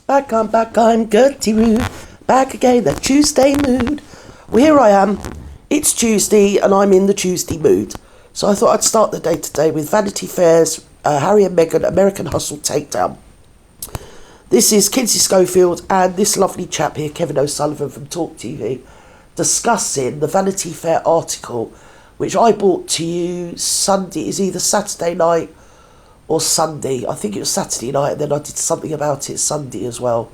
Back, I'm Gerty rude. Back again, that Tuesday mood. Well, here I am. It's Tuesday, and I'm in the Tuesday mood. So I thought I'd start the day today with Vanity Fair's Harry and Meghan American Hustle Takedown. This is Kinsey Schofield and this lovely chap here, Kevin O'Sullivan from Talk TV, discussing the Vanity Fair article, which I brought to you Sunday. Is either Saturday night or Sunday. I think it was Saturday night, and then I did something about it Sunday as well.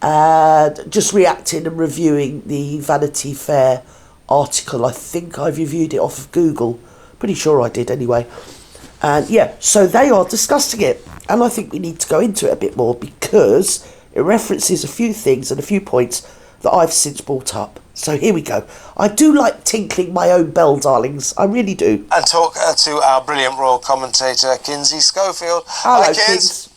And just reacting and reviewing the Vanity Fair article. I think I reviewed it off of Google. Pretty sure I did anyway. And yeah, so they are discussing it. And I think we need to go into it a bit more because it references a few things and a few points that I've since brought up. So here we go. I do like tinkling my own bell, darlings. I really do. And talk to our brilliant royal commentator, Kinsey Schofield. Hello, Hi, Kins.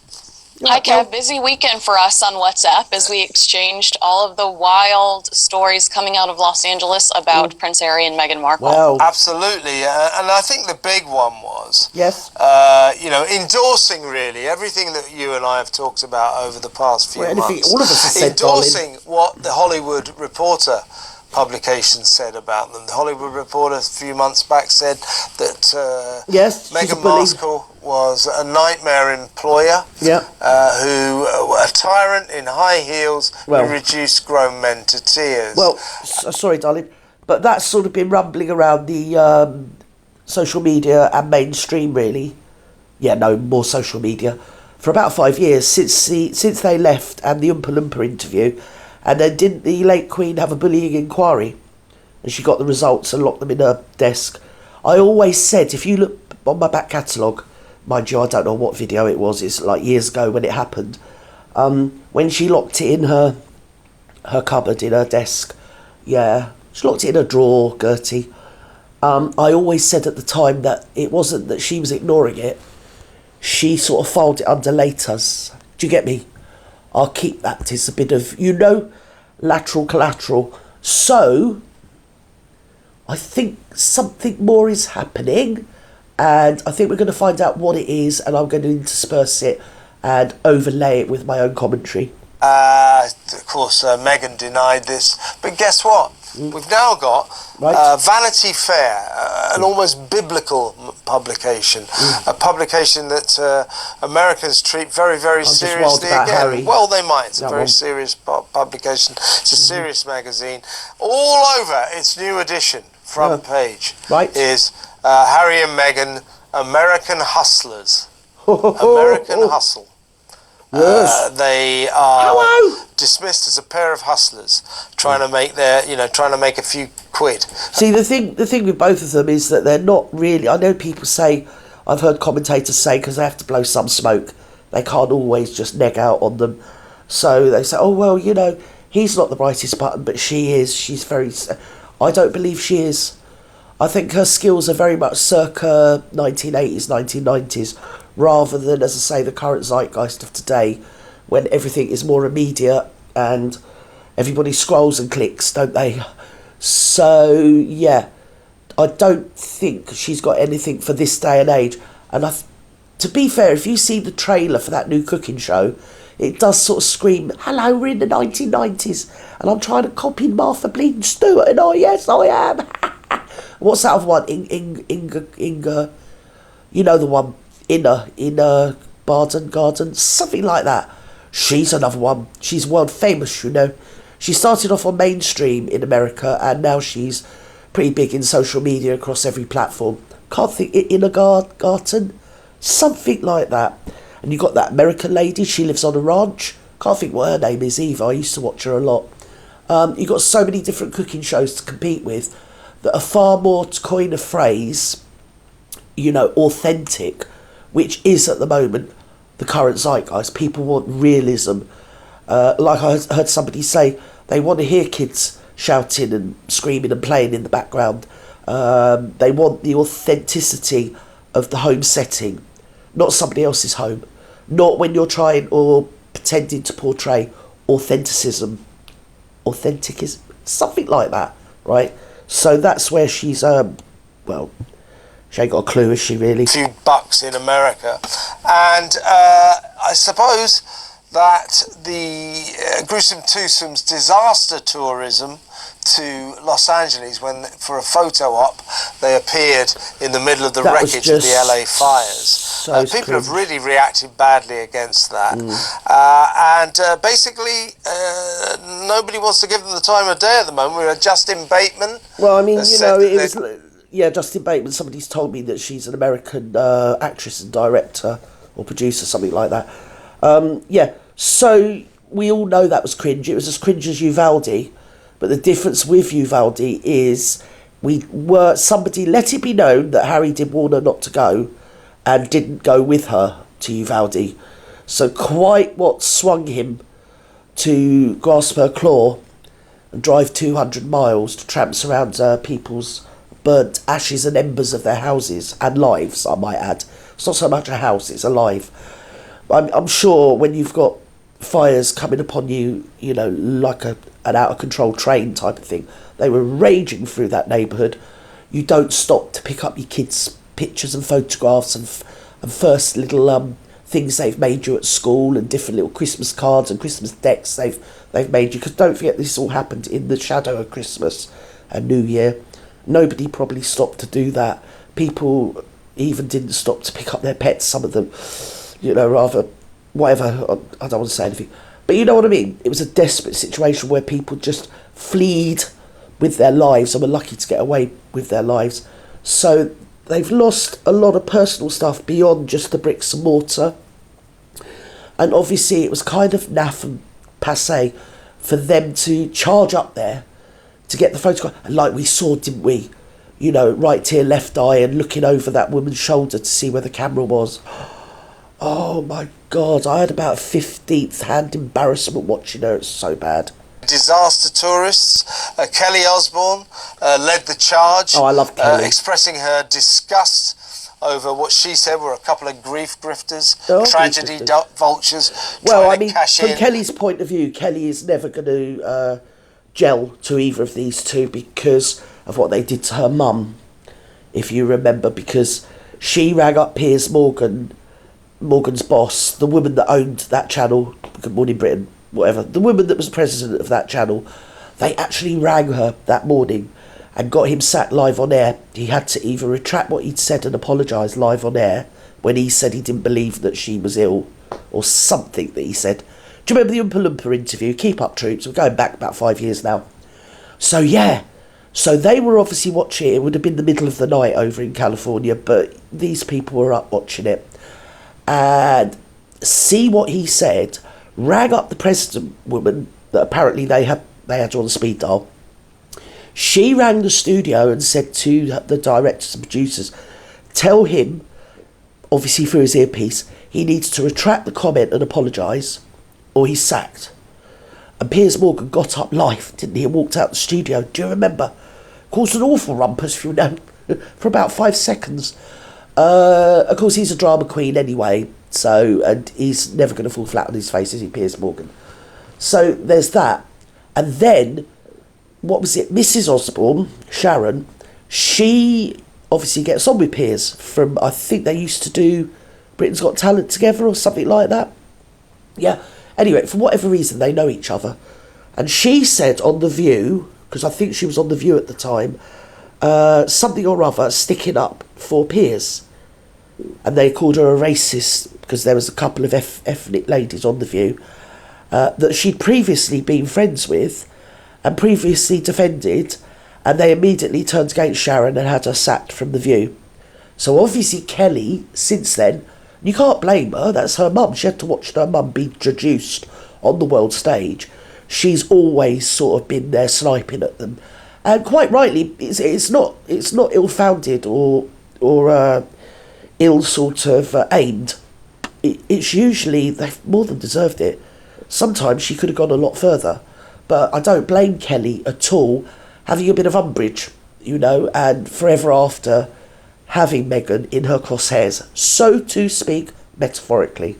Hi, Kev. Busy weekend for us on WhatsApp as we exchanged all of the wild stories coming out of Los Angeles about Prince Harry and Meghan Markle. Well, Absolutely. And I think the big one was, yes. endorsing really everything that you and I have talked about over the past few months. All of us have said, endorsing what the Hollywood Reporter publication said about them. The Hollywood Reporter a few months back said that Yes, Meghan Markle was a nightmare employer, Yeah. who a tyrant in high heels who reduced grown men to tears. Well, sorry, darling, but that's sort of been rumbling around the social media and mainstream, really. Yeah, no, more social media for about 5 years since they left and the Oompa Loompa interview. And then didn't the late Queen have a bullying inquiry? And she got the results and locked them in her desk. I always said, if you look on my back catalogue, mind you, I don't know what video it was, it's like years ago when it happened, when she locked it in her cupboard, in her desk, yeah, she locked it in her drawer, Gerty. I always said at the time that it wasn't that she was ignoring it, she sort of filed it under laters. Do you get me? I'll keep that. It's a bit of, lateral collateral. So, I think something more is happening, and I think we're going to find out what it is, and I'm going to intersperse it and overlay it with my own commentary. Of course, Meghan denied this, but guess what? We've now got Vanity Fair, an almost biblical publication, a publication that Americans treat very, very seriously again. Harry. Well, they might. It's a very serious publication. It's a serious magazine. All over its new edition, front page, is Harry and Meghan, American Hustlers. American Hustle. Yes. They are dismissed as a pair of hustlers trying to make trying to make a few quid. See, the thing with both of them is that they're not really. I know people say, I've heard commentators say, because they have to blow some smoke, they can't always just neg out on them. So they say, oh well, he's not the brightest button, but she is. She's very. I don't believe she is. I think her skills are very much circa 1980s, 1990s, rather than, as I say, the current zeitgeist of today, when everything is more immediate and everybody scrolls and clicks, don't they? So, yeah, I don't think she's got anything for this day and age. And to be fair, if you see the trailer for that new cooking show, it does sort of scream, hello, we're in the 1990s, and I'm trying to copy Martha Bleeding Stewart, and yes, I am. What's that other one? Inga, the one, Inner Garden, something like that. She's another one. She's world famous, She started off on mainstream in America, and now she's pretty big in social media across every platform. Can't think, Inner Garden, something like that. And you got that American lady, she lives on a ranch. Can't think what her name is either. I used to watch her a lot. You got so many different cooking shows to compete with that are far more, to coin a phrase, authentic, which is at the moment the current zeitgeist. People want realism. Like I heard somebody say, they want to hear kids shouting and screaming and playing in the background. They want the authenticity of the home setting, not somebody else's home. Not when you're trying or pretending to portray authenticism, something like that, right? So that's where she's, she ain't got a clue, is she really? A few bucks in America. And I suppose that the gruesome twosomes disaster tourism to Los Angeles, when for a photo op they appeared in the middle of the wreckage of the LA fires. People have really reacted badly against that. And basically nobody wants to give them the time of day at the moment. We had Justin Bateman. Well, I mean, you know, it was... Yeah, Justin Bateman, somebody's told me that she's an American actress and director or producer, something like that. Yeah, so we all know that was cringe. It was as cringe as Uvalde. But the difference with Uvalde is somebody let it be known that Harry did warn her not to go and didn't go with her to Uvalde. So quite what swung him to grasp her claw and drive 200 miles to tramps around people's burnt ashes and embers of their houses and lives, I might add. It's not so much a house, it's a life. I'm sure when you've got fires coming upon you, you know, like an out-of-control train type of thing, they were raging through that neighbourhood. You don't stop to pick up your kids' pictures and photographs and first little things they've made you at school and different little Christmas cards and Christmas decks they've made you. Because don't forget, this all happened in the shadow of Christmas and New Year. Nobody probably stopped to do that. People even didn't stop to pick up their pets, some of them, you know, rather, whatever, I don't want to say anything. But you know what I mean? It was a desperate situation where people just fled with their lives and were lucky to get away with their lives. So they've lost a lot of personal stuff beyond just the bricks and mortar. And obviously it was kind of naff and passé for them to charge up there to get the photograph. And like we saw, didn't we? You know, right ear, left eye, and looking over that woman's shoulder to see where the camera was. Oh my God, I had about a 15th hand embarrassment watching her. It's so bad. Disaster tourists. Kelly Osbourne led the charge. Oh, I love Kelly. Expressing her disgust over what she said were a couple of grief grifters, tragedy vultures. Well, I mean, from Kelly's point of view, Kelly is never going to gel to either of these two because of what they did to her mum, if you remember, because she rang up Piers Morgan's boss, the woman that owned that channel, Good Morning Britain, whatever, the woman that was president of that channel. They actually rang her that morning and got him sacked live on air. He had to either retract what he'd said and apologise live on air when he said he didn't believe that she was ill, or something that he said. Do you remember the Oompa Loompa interview? Keep up, troops. We're going back about 5 years now. So yeah, so they were obviously watching it. It would have been the middle of the night over in California, but these people were up watching it. And see what he said, rang up the president woman that apparently they had on speed dial. She rang the studio and said to the directors and producers, tell him, obviously through his earpiece, he needs to retract the comment and apologise or he's sacked. And Piers Morgan got up live, didn't he, and walked out the studio. Do you remember? Caused an awful rumpus, you know, for about 5 seconds. Of course, he's a drama queen anyway, so, and he's never going to fall flat on his face, is he, Piers Morgan? So there's that. And then, what was it, Mrs. Osborne, Sharon, she obviously gets on with Piers from, I think they used to do Britain's Got Talent together or something like that. Yeah, anyway, for whatever reason, they know each other. And she said on The View, because I think she was on The View at the time, something or other sticking up for Piers. And they called her a racist because there was a couple of ethnic ladies on The View that she'd previously been friends with and previously defended, and they immediately turned against Sharon and had her sacked from The View. So obviously Kelly, since then, you can't blame her, that's her mum. She had to watch her mum be traduced on the world stage. She's always sort of been there sniping at them. And quite rightly, it's not ill-founded or ill sort of aimed. It's usually, they've more than deserved it. Sometimes she could have gone a lot further. But I don't blame Kelly at all having a bit of umbrage, you know, and forever after having Meghan in her crosshairs, so to speak, metaphorically.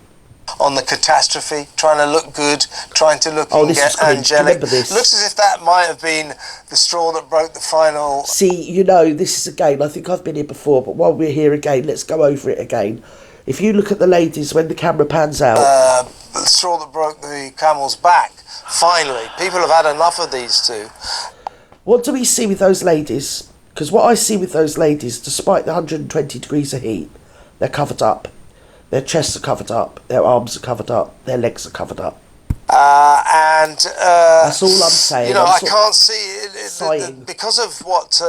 On the catastrophe, trying to look good, trying to look angelic. This. Looks as if that might have been the straw that broke the final. See, you know, this is again, I think I've been here before, but while we're here again, let's go over it again. If you look at the ladies when the camera pans out. straw that broke the camel's back. Finally, people have had enough of these two. What do we see with those ladies? Because what I see with those ladies, despite the 120 degrees of heat, they're covered up. Their chests are covered up. Their arms are covered up. Their legs are covered up. That's all I'm saying. You know, I can't see it, because of what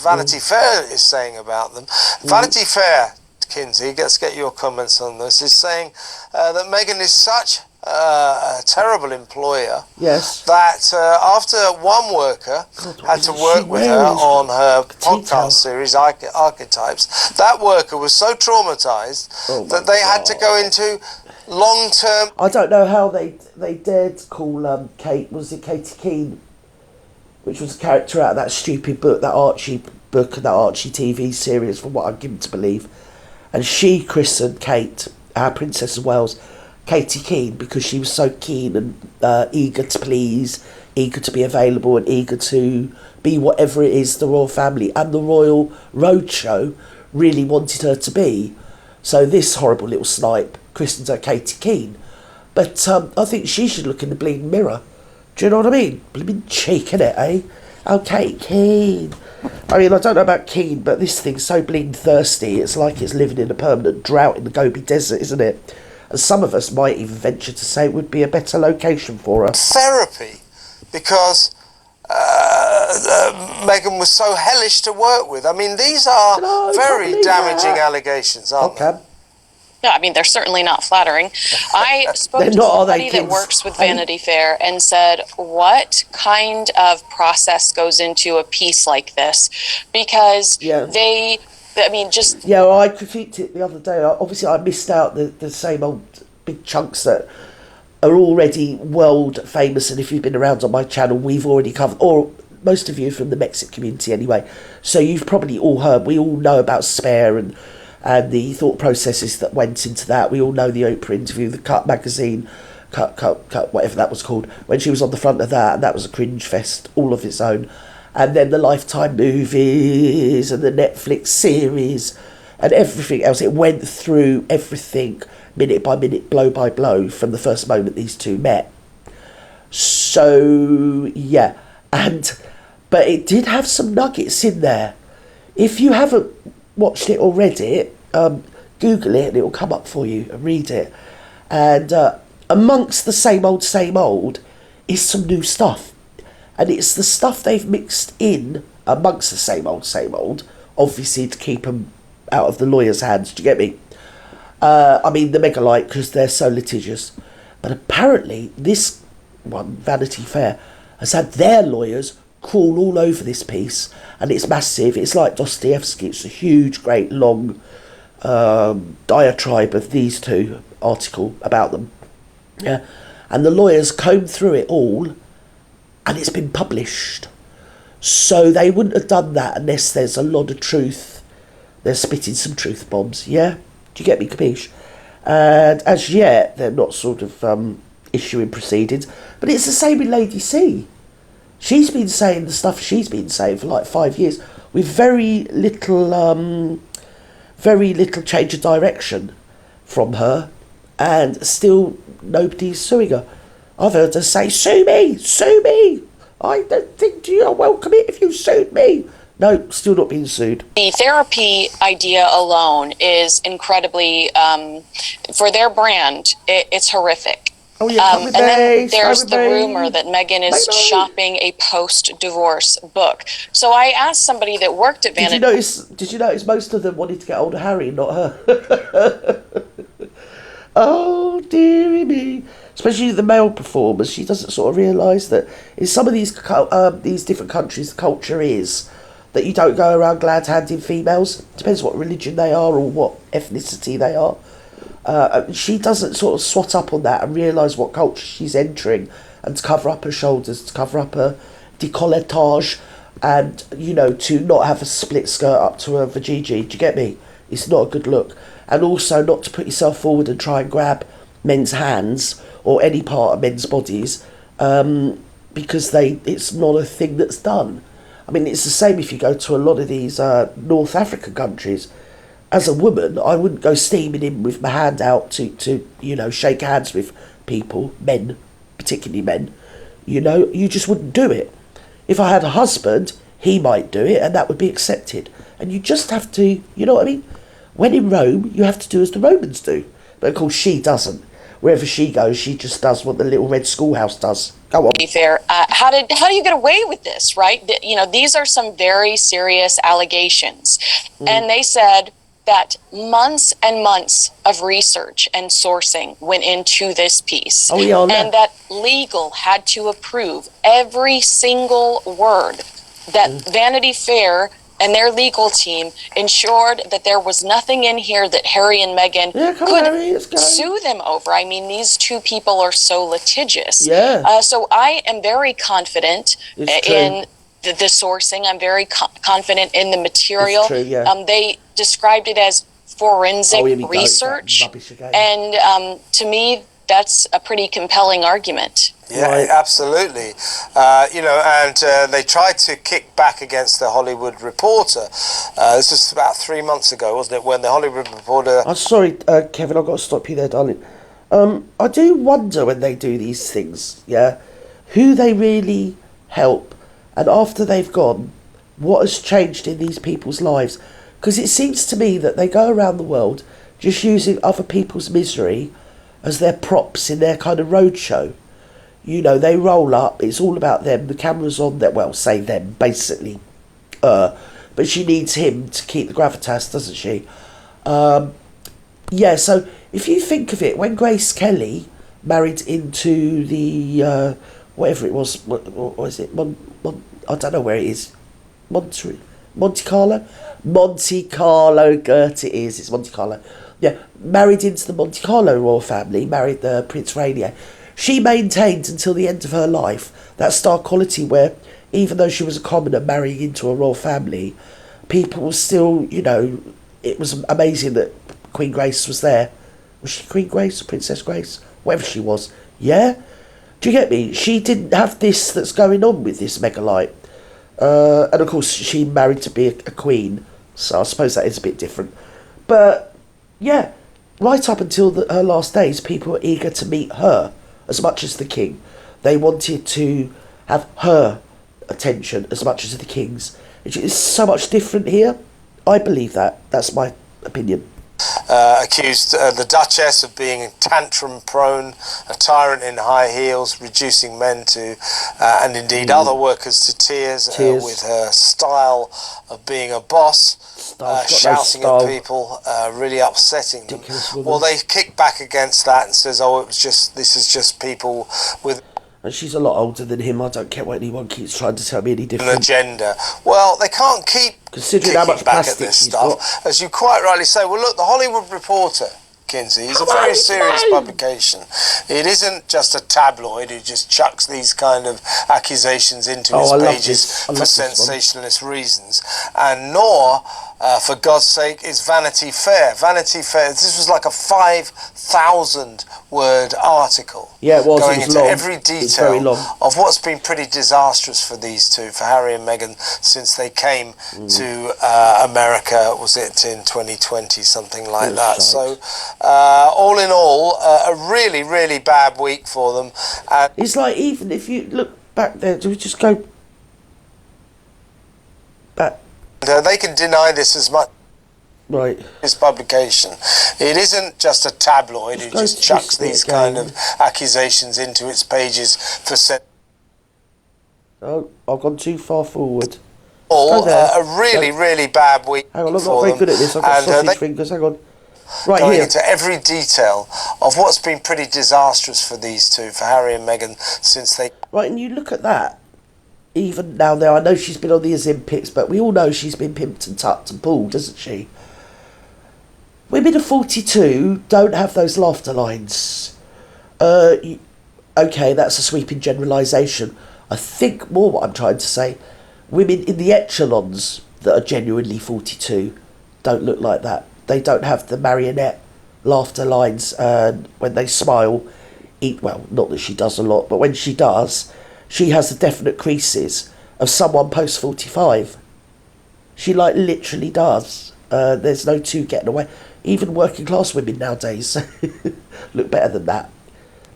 Vanity Fair is saying about them. Vanity Fair, Kinsey, let's get your comments on this, is saying that Meghan is such a terrible employer, yes, that after one worker had to work with her on her podcast series Archetypes, that worker was so traumatized that they had to go into long-term... I don't know how they dared call Kate, was it Katie Keane, which was a character out of that stupid book, that Archie book and that Archie TV series, from what I'm given to believe, and she christened Kate, our Princess of Wales, Katie Keane, because she was so keen and eager to please, eager to be available and eager to be whatever it is the royal family and the Royal Roadshow really wanted her to be. So this horrible little snipe christened her Katie Keane. But I think she should look in the bleeding mirror. Do you know what I mean? Bleeding cheek, innit, eh? Oh, Kate Keane. I mean, I don't know about Keane, but this thing's so bleeding thirsty, it's like it's living in a permanent drought in the Gobi Desert, isn't it? And some of us might even venture to say it would be a better location for her. Therapy, because Meghan was so hellish to work with. I mean, these are very damaging allegations, aren't they? Yeah, I mean, they're certainly not flattering. I spoke to somebody that works with Vanity Fair and said, what kind of process goes into a piece like this? Because they... I mean, just... Yeah, well, I critiqued it the other day. Obviously, I missed out the same old big chunks that are already world famous, and if you've been around on my channel, we've already covered, or most of you from the Mexican community anyway, so you've probably all heard, we all know about Spare and the thought processes that went into that. We all know the Oprah interview, the Cut magazine, Cut, whatever that was called, when she was on the front of that, and that was a cringe fest all of its own. And then the Lifetime movies and the Netflix series and everything else. It went through everything, minute by minute, blow by blow, from the first moment these two met. So, yeah. But it did have some nuggets in there. If you haven't watched it or read it, Google it and it will come up for you and read it. And amongst the same old is some new stuff. And it's the stuff they've mixed in amongst the same old, obviously to keep them out of the lawyers' hands, do you get me? I mean, the Megalite, because they're so litigious. But apparently, this one, Vanity Fair, has had their lawyers crawl all over this piece. And it's massive. It's like Dostoevsky. It's a huge, great, long diatribe of these two article about them. Yeah, and the lawyers combed through it all, and it's been published. So they wouldn't have done that unless there's a lot of truth. They're spitting some truth bombs, yeah? Do you get me, capiche? And as yet, they're not sort of issuing proceedings. But it's the same with Lady C. She's been saying the stuff she's been saying for like 5 years with very little change of direction from her, and still nobody's suing her. I've heard her say, sue me, I don't think you'll welcome it if you sued me. No, still not being sued. The therapy idea alone is incredibly, for their brand, it's horrific. Oh, yeah, and then there's the rumor that Meghan is shopping a post-divorce book. So I asked somebody that worked at Vanity... Did you notice most of them wanted to get hold of Harry, not her? Oh, dearie me. Especially the male performers, she doesn't sort of realise that in some of these different countries, the culture is that you don't go around glad-handing females. Depends what religion they are or what ethnicity they are. She doesn't sort of swat up on that and realise what culture she's entering, and to cover up her shoulders, to cover up her décolletage, and, you know, to not have a split skirt up to her vajayjay. Do you get me? It's not a good look. And also not to put yourself forward and try and grab men's hands or any part of men's bodies, because it's not a thing that's done. I mean, it's the same if you go to a lot of these North African countries. As a woman, I wouldn't go steaming in with my hand out to you know, shake hands with people, men, particularly men, you know, you just wouldn't do it. If I had a husband, he might do it and that would be accepted. And you just have to, you know what I mean? When in Rome, you have to do as the Romans do. But of course she doesn't. Wherever she goes, she just does what the little red schoolhouse does. Go on. Fair. How do you get away with this, right? You know, these are some very serious allegations. And they said that months and months of research and sourcing went into this piece. Oh, yeah, and that legal had to approve every single word that Vanity Fair and their legal team ensured that there was nothing in here that Harry and Meghan could sue them over. I mean, these two people are so litigious. Yeah. So I am very confident in the sourcing. I'm very confident in the material. It's true, yeah. They described it as forensic research. And to me, that's a pretty compelling argument. Yeah, right. Absolutely. You know, and they tried to kick back against the Hollywood Reporter. This was about 3 months ago, wasn't it, when the Hollywood Reporter... I'm sorry, Kevin, I've got to stop you there, darling. I do wonder when they do these things, yeah, who they really help, and after they've gone, what has changed in these people's lives. Because it seems to me that they go around the world just using other people's misery as their props in their kind of roadshow. You know, they roll up, it's all about them, the camera's on them, well, say them, basically. But she needs him to keep the gravitas, doesn't she? Yeah, so if you think of it, when Grace Kelly married into the, whatever it was, what is it, I don't know where it is, Monte Carlo? Monte Carlo, Gerty it is, it's Monte Carlo. Yeah, married into the Monte Carlo royal family, married the Prince Rainier. She maintained until the end of her life that star quality where, even though she was a commoner marrying into a royal family, people were still, you know, it was amazing that Queen Grace was there. Was she Queen Grace or Princess Grace? Whatever she was. Yeah? Do you get me? She didn't have this that's going on with this megalite. And of course, she married to be a queen, so I suppose that is a bit different. But, yeah, right up until her last days, people were eager to meet her as much as the king. They wanted to have her attention as much as the king's. It's so much different here. I believe that. That's my opinion. Accused the Duchess of being tantrum prone, a tyrant in high heels, reducing men to, and indeed other workers to tears. With her style of being a boss, shouting at people, really upsetting them. Well, they kick back against that and says, oh, this is just people with... And she's a lot older than him. I don't care what anyone keeps trying to tell me any different. An agenda. Well, they can't keep considering how much back at this stuff. As you quite rightly say, well, look, the Hollywood Reporter, Kinsey, is a very serious publication. It isn't just a tabloid who just chucks these kind of accusations into its pages for sensationalist reasons. And nor, for God's sake, is Vanity Fair. Vanity Fair, this was like a 5,000 word article. Yeah, it was. Going it was into long. every detail of what's been pretty disastrous for these two, for Harry and Meghan, since they came to America, was it in 2020, something like that. Right. So, all in all, a really, really bad week for them. It's like, even if you look back there, do we just go back? They can deny this as much. Right. This publication. It isn't just a tabloid who just chucks these kind of accusations into its pages for... Oh, I've gone too far forward. A really, really bad week. Hang on, I'm not very good at this. I've got sausage fingers. Hang on. Right going here. Into every detail of what's been pretty disastrous for these two, for Harry and Meghan, since they... Right, and you look at that. Even now, I know she's been on the Ozempics, but we all know she's been pimped and tucked and pulled, doesn't she? Women of 42 don't have those laughter lines. Okay, that's a sweeping generalisation. I think more what I'm trying to say, women in the echelons that are genuinely 42 don't look like that. They don't have the marionette laughter lines when they smile. Well, not that she does a lot, but when she does, she has the definite creases of someone post 45. She like literally does. There's no two getting away. Even working class women nowadays look better than that.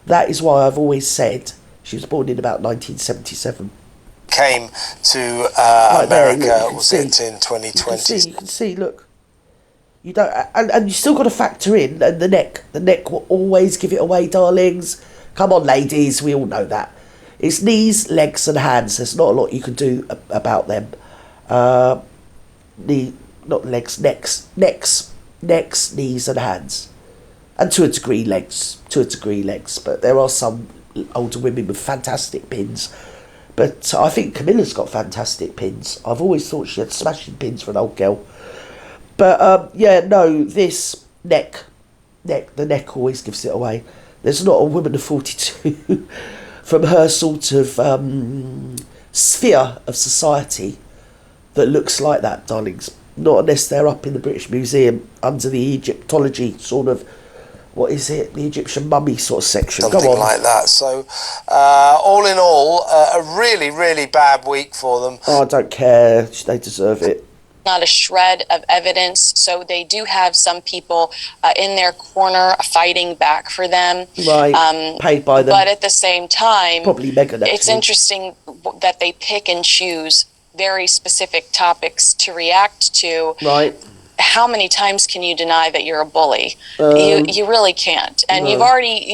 That is why I've always said she was born in about 1977. Came to Right there, America, look, was it in 2020? You can see, look. You don't, and you still got to factor in and the neck. The neck will always give it away, darlings. Come on, ladies, we all know that. It's knees, legs, and hands. There's not a lot you can do about them. Not legs, necks, knees, and hands, and to a degree legs. But there are some older women with fantastic pins. But I think Camilla's got fantastic pins. I've always thought she had smashing pins for an old girl. But this neck, the neck always gives it away. There's not a woman of 42 from her sort of sphere of society that looks like that, darlings. Not unless they're up in the British Museum under the Egyptology sort of, what is it, the Egyptian mummy sort of section. Something Go on. like that. So, all in all, a really, really bad week for them. Oh, I don't care. They deserve it. Not a shred of evidence, so they do have some people in their corner fighting back for them. Right, paid by them. But at the same time, probably Meghan, actually. It's interesting that they pick and choose very specific topics to react to. Right. How many times can you deny that you're a bully? You really can't. And no. you've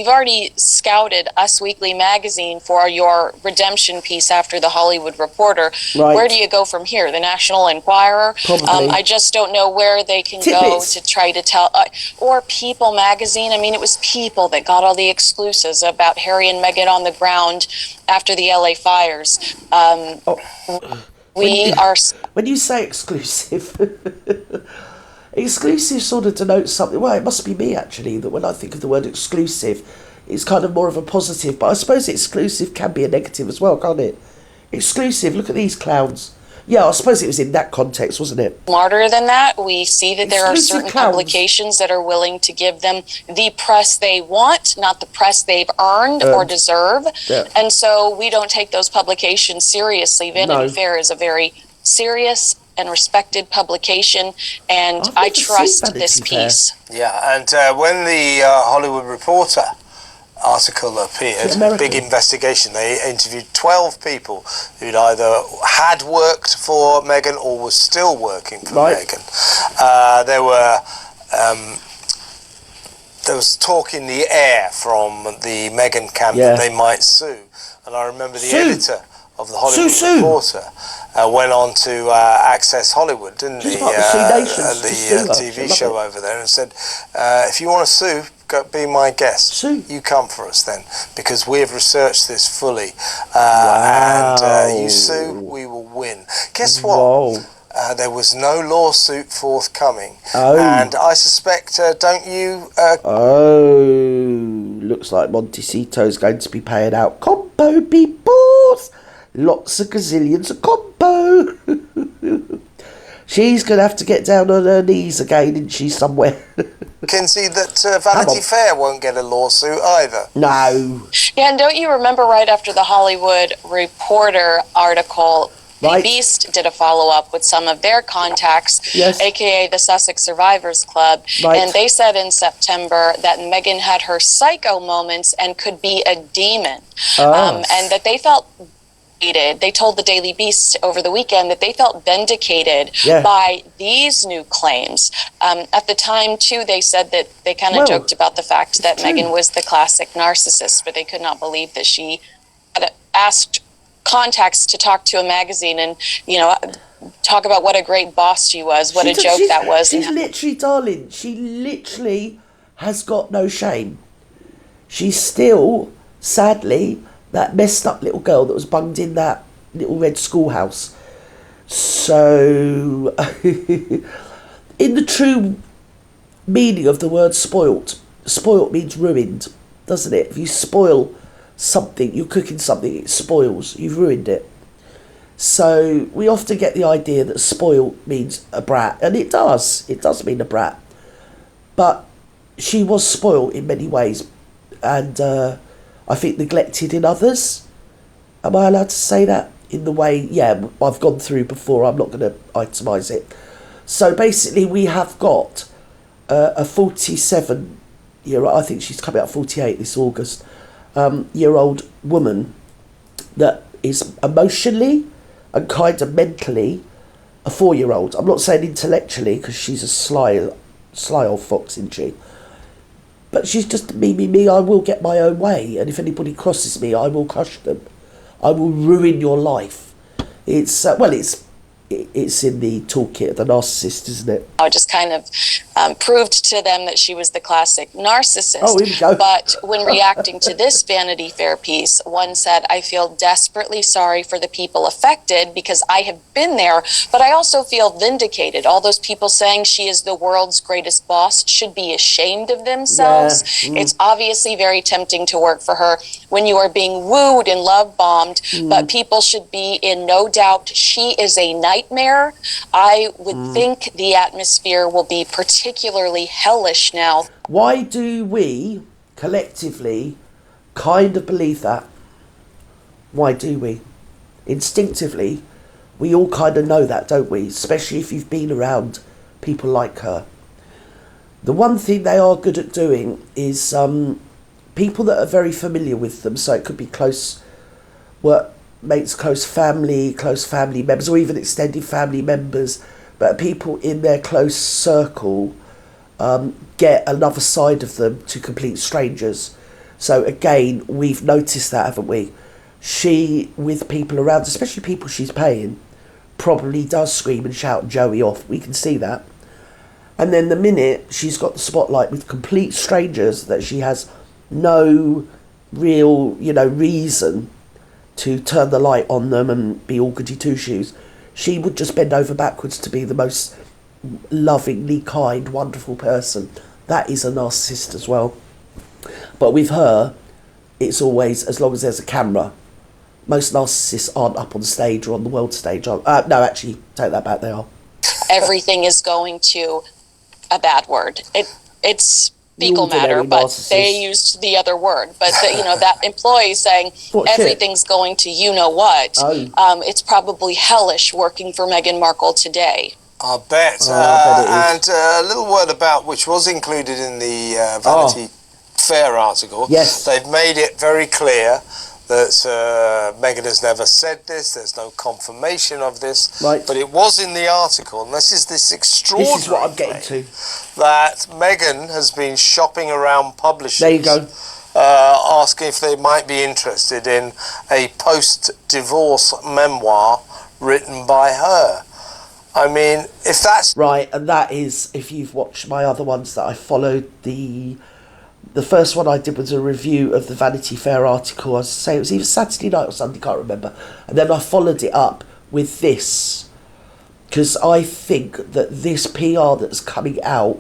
already scouted Us Weekly magazine for your redemption piece after the Hollywood Reporter. Right. Where do you go from here? The National Enquirer? Probably. I just don't know where they can go to try to tell. Or People magazine. I mean, it was People that got all the exclusives about Harry and Meghan on the ground after the LA fires. When you say exclusive, exclusive sort of denotes something. Well, it must be me, actually, that when I think of the word exclusive, it's kind of more of a positive. But I suppose exclusive can be a negative as well, can't it? Exclusive, look at these clowns. Yeah, I suppose it was in that context, wasn't it? Smarter than that, we see that there are certain clowns. publications that are willing to give them the press they want, not the press they've earned or deserve. Yeah. And so we don't take those publications seriously. Vanity Fair is a very serious and respected publication, and I trust this piece. Yeah, and when the Hollywood Reporter article appeared, big investigation, they interviewed 12 people who'd either had worked for Meghan or were still working for Meghan. There was talk in the air from the Meghan camp that they might sue, and I remember the editor of the Hollywood Reporter went on to Access Hollywood, didn't he? The TV show over there, and said, if you want to sue, be my guest. Sue. You come for us then, because we have researched this fully. And you sue, we will win. Guess what? There was no lawsuit forthcoming. And I suspect, don't you... looks like Montecito's going to be paying out combo peoples. Lots of gazillions of combo. She's going to have to get down on her knees again, isn't she, somewhere? Can see that Vanity Fair won't get a lawsuit either. No. Yeah, and don't you remember right after the Hollywood Reporter article, The Beast did a follow-up with some of their contacts, a.k.a. the Sussex Survivors Club, and they said in September that Meghan had her psycho moments and could be a demon, and that they felt... They told the Daily Beast over the weekend that they felt vindicated by these new claims. At the time, too, they said that they kind of joked about the fact that Meghan was the classic narcissist, but they could not believe that she had asked contacts to talk to a magazine and, talk about what a great boss she was, what a joke that was. She's literally, darling, she literally has got no shame. She's still, sadly... that messed up little girl that was bunged in that little red schoolhouse. So, in the true meaning of the word spoilt means ruined, doesn't it? If you spoil something, you're cooking something, it spoils, you've ruined it. So, we often get the idea that spoilt means a brat, and it does mean a brat. But she was spoilt in many ways, and I think neglected in others. Am I allowed to say that? In the way, I've gone through before, I'm not going to itemise it. So basically we have got a 47-year-old, I think she's coming out 48 this August, year old woman that is emotionally and kind of mentally a 4-year-old. I'm not saying intellectually, because she's a sly old fox, isn't she? But she's just me, I will get my own way, and if anybody crosses me, I will crush them. I will ruin your life. It's it's in the toolkit of the narcissist, isn't it? I just kind of proved to them that she was the classic narcissist. Oh, here we go. But when reacting to this Vanity Fair piece, one said, I feel desperately sorry for the people affected because I have been there, but I also feel vindicated. All those people saying she is the world's greatest boss should be ashamed of themselves. Yeah. It's obviously very tempting to work for her when you are being wooed and love bombed, but people should be in no doubt she is a nightmare. I would think the atmosphere will be particularly hellish now. Why do we collectively kind of believe that? Why do we? Instinctively, we all kind of know that, don't we? Especially if you've been around people like her. The one thing they are good at doing is people that are very familiar with them, so it could be close workmates, close family members, or even extended family members, but people in their close circle get another side of them to complete strangers. So again, we've noticed that, haven't we? She, with people around, especially people she's paying, probably does scream and shout Joey off. We can see that. And then the minute she's got the spotlight with complete strangers that she has no real, reason to turn the light on them and be all goody two-shoes, she would just bend over backwards to be the most lovingly kind, wonderful person. That is a narcissist as well. But with her, it's always, as long as there's a camera. Most narcissists aren't up on stage or on the world stage. No, actually, take that back, they are. Everything is going to a bad word. It's fecal matter, but they used the other word. But that employee saying everything's going to what. Oh. It's probably hellish working for Meghan Markle today. I bet. And a little word about, which was included in the Vanity Fair article. Yes. They've made it very clear that Meghan has never said this, there's no confirmation of this, right. But it was in the article, and this is extraordinary. This is what I'm getting to. That Meghan has been shopping around publishers. There you go. Asking if they might be interested in a post-divorce memoir written by her. I mean, if that's... Right, and that is, if you've watched my other ones that I followed, the first one I did was a review of the Vanity Fair article. I was saying it was either Saturday night or Sunday, can't remember. And then I followed it up with this, because I think that this PR that's coming out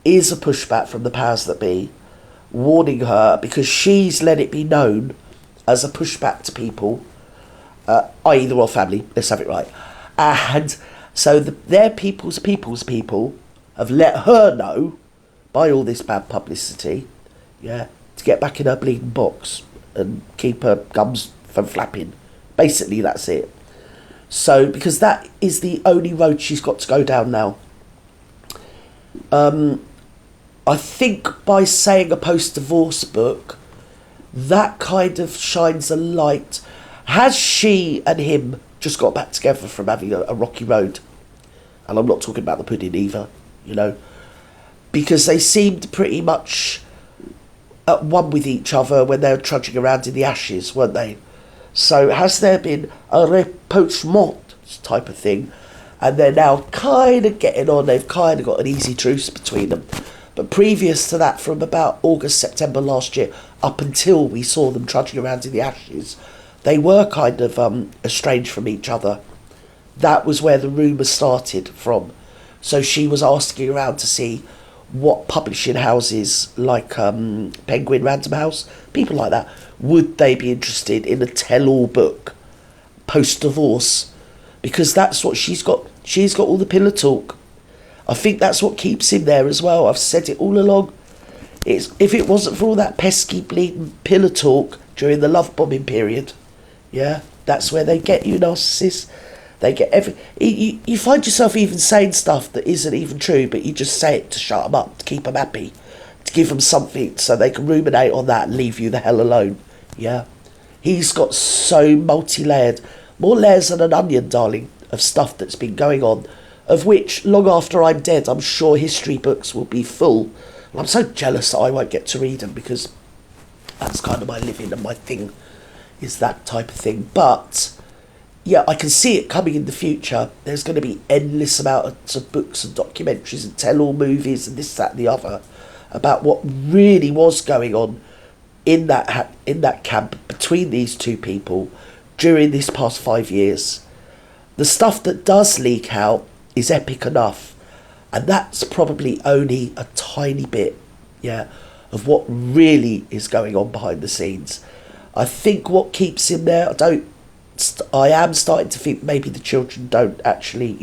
is a pushback from the powers that be, warning her, because she's let it be known as a pushback to people, i.e. the royal family, let's have it right. And so their people's people have let her know, by all this bad publicity, to get back in her bleeding box and keep her gums from flapping. Basically, that's it. So, because that is the only road she's got to go down now. I think by saying a post-divorce book, that kind of shines a light. Has she and him just got back together from having a rocky road? And I'm not talking about the pudding either, because they seemed pretty much at one with each other when they were trudging around in the ashes, weren't they? So has there been a rapprochement type of thing? And they're now kind of getting on, they've kind of got an easy truce between them. But previous to that, from about August, September last year, up until we saw them trudging around in the ashes, they were kind of estranged from each other. That was where the rumour started from. So she was asking around to see what publishing houses like Penguin Random House, people like that, would they be interested in a tell-all book post-divorce? Because that's what she's got. She's got all the pillow talk. I think that's what keeps him there as well. I've said it all along. If it wasn't for all that pesky bleeding pillow talk during the love bombing period, that's where they get you, narcissists. They get you find yourself even saying stuff that isn't even true, but you just say it to shut them up, to keep them happy, to give them something so they can ruminate on that and leave you the hell alone. Yeah, he's got so multi-layered, more layers than an onion, darling, of stuff that's been going on, of which long after I'm dead I'm sure history books will be full. And I'm so jealous that I won't get to read them, because that's kind of my living and my thing, is that type of thing. But yeah, I can see it coming in the future. There's going to be endless amounts of books and documentaries and tell-all movies and this, that and the other about what really was going on in that camp between these two people during this past 5 years. The stuff that does leak out is epic enough, and that's probably only a tiny bit, yeah, of what really is going on behind the scenes. I think what keeps him there, I am starting to think maybe the children don't actually,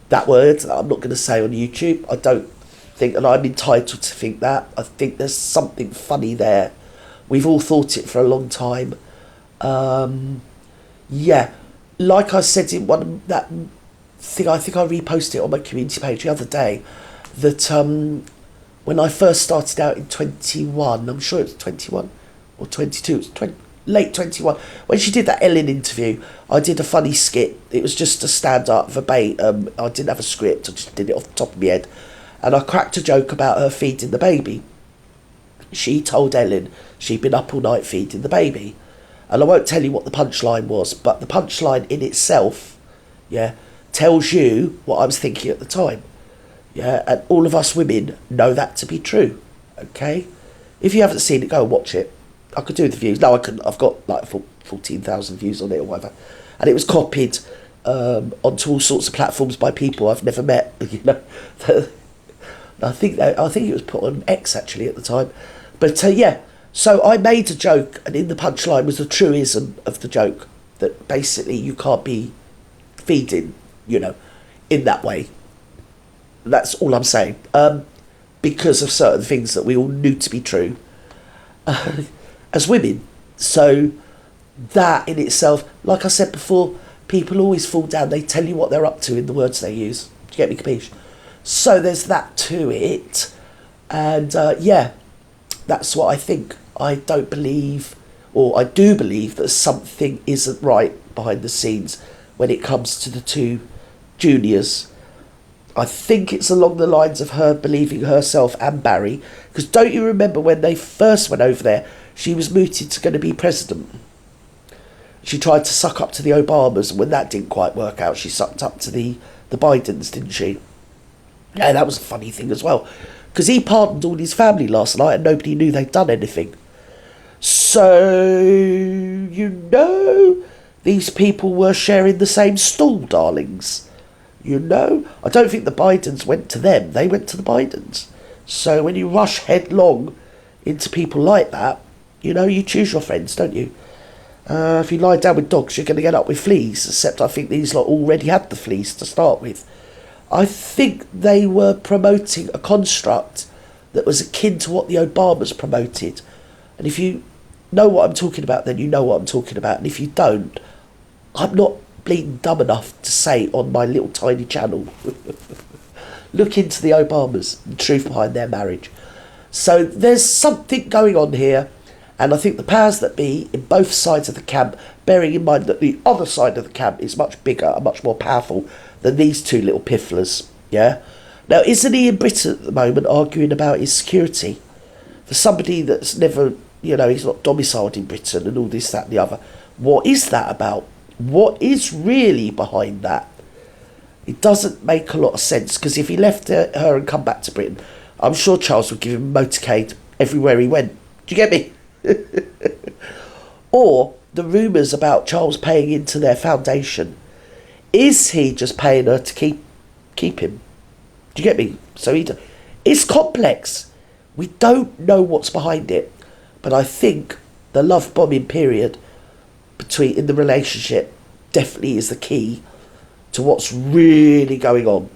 that word I'm not going to say on YouTube, I don't think, and I'm entitled to think that. I think there's something funny there. We've all thought it for a long time. Yeah, like I said in that thing, I think I reposted it on my community page the other day, that when I first started out in 21, I'm sure it was 21 or 22, it was late 21, when she did that Ellen interview, I did a funny skit. It was just a stand-up verbatim. I didn't have a script, I just did it off the top of my head, and I cracked a joke about her feeding the baby. She told Ellen she'd been up all night feeding the baby, and I won't tell you what the punchline was, but the punchline in itself, yeah, tells you what I was thinking at the time. Yeah, and all of us women know that to be true. Okay, if you haven't seen it, go and watch it. I could do the views. No, I couldn't. I've got like 14,000 views on it or whatever, and it was copied onto all sorts of platforms by people I've never met. I think it was put on X actually at the time, but yeah. So I made a joke, and in the punchline was the truism of the joke, that basically you can't be feeding, in that way. That's all I'm saying. Because of certain things that we all knew to be true as women. So that in itself, like I said before, people always fall down. They tell you what they're up to in the words they use. Do you get me, capiche? So there's that to it. And yeah, that's what I think. I do believe that something isn't right behind the scenes when it comes to the two juniors. I think it's along the lines of her believing herself and Barry, because don't you remember when they first went over there, she was mooted to going to be president. She tried to suck up to the Obamas, and when that didn't quite work out, she sucked up to the Bidens, didn't she? Yeah, that was a funny thing as well, because he pardoned all his family last night and nobody knew they'd done anything. So, these people were sharing the same stall, darlings. I don't think the Bidens went to them, they went to the Bidens. So when you rush headlong into people like that, you choose your friends, don't you? If you lie down with dogs, you're going to get up with fleas, except I think these lot already had the fleas to start with. I think they were promoting a construct that was akin to what the Obamas promoted. And if you know what I'm talking about, then you know what I'm talking about. And if you don't, I'm not bleeding dumb enough to say on my little tiny channel. Look into the Obamas, the truth behind their marriage. So there's something going on here. And I think the powers that be in both sides of the camp, bearing in mind that the other side of the camp is much bigger and much more powerful than these two little pifflers, yeah? Now, isn't he in Britain at the moment arguing about his security? For somebody that's never, he's not domiciled in Britain and all this, that and the other. What is that about? What is really behind that? It doesn't make a lot of sense, because if he left her and come back to Britain, I'm sure Charles would give him a motorcade everywhere he went. Do you get me? Or the rumours about Charles paying into their foundation. Is he just paying her to keep him? Do you get me? So it's complex. We don't know what's behind it, but I think the love bombing period in the relationship definitely is the key to what's really going on.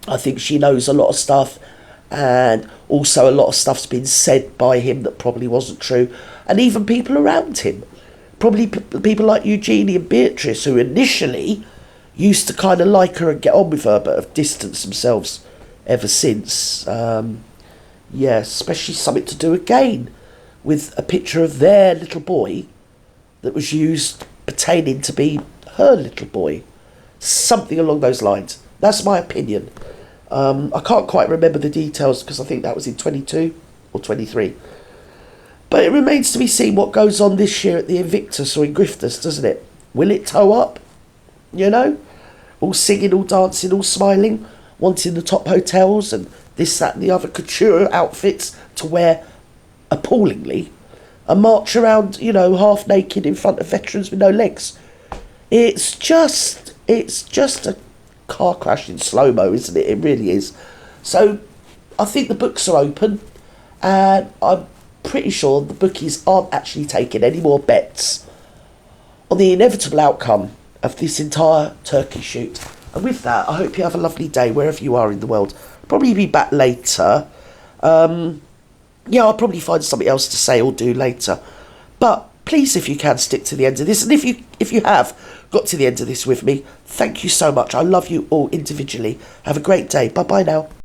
I think she knows a lot of stuff, and also a lot of stuff's been said by him that probably wasn't true, and even people around him, probably people like Eugenie and Beatrice, who initially used to kind of like her and get on with her, but have distanced themselves ever since. Yeah, especially something to do again with a picture of their little boy that was used pertaining to be her little boy. Something along those lines. That's my opinion. I can't quite remember the details because I think that was in 22 or 23. But it remains to be seen what goes on this year at the Invictus or in Grifters, doesn't it? Will it toe up? You know? All singing, all dancing, all smiling, wanting the top hotels and this, that and the other couture outfits to wear appallingly and march around, you know, half naked in front of veterans with no legs. It's just a car crash in slow-mo, isn't it? It really is. So I think the books are open, and I'm pretty sure the bookies aren't actually taking any more bets on the inevitable outcome of this entire turkey shoot. And with that, I hope you have a lovely day wherever you are in the world. I'll probably be back later. I'll probably find something else to say or do later. But please, if you can, stick to the end of this. And if you have got to the end of this with me, thank you so much. I love you all individually. Have a great day. Bye-bye now.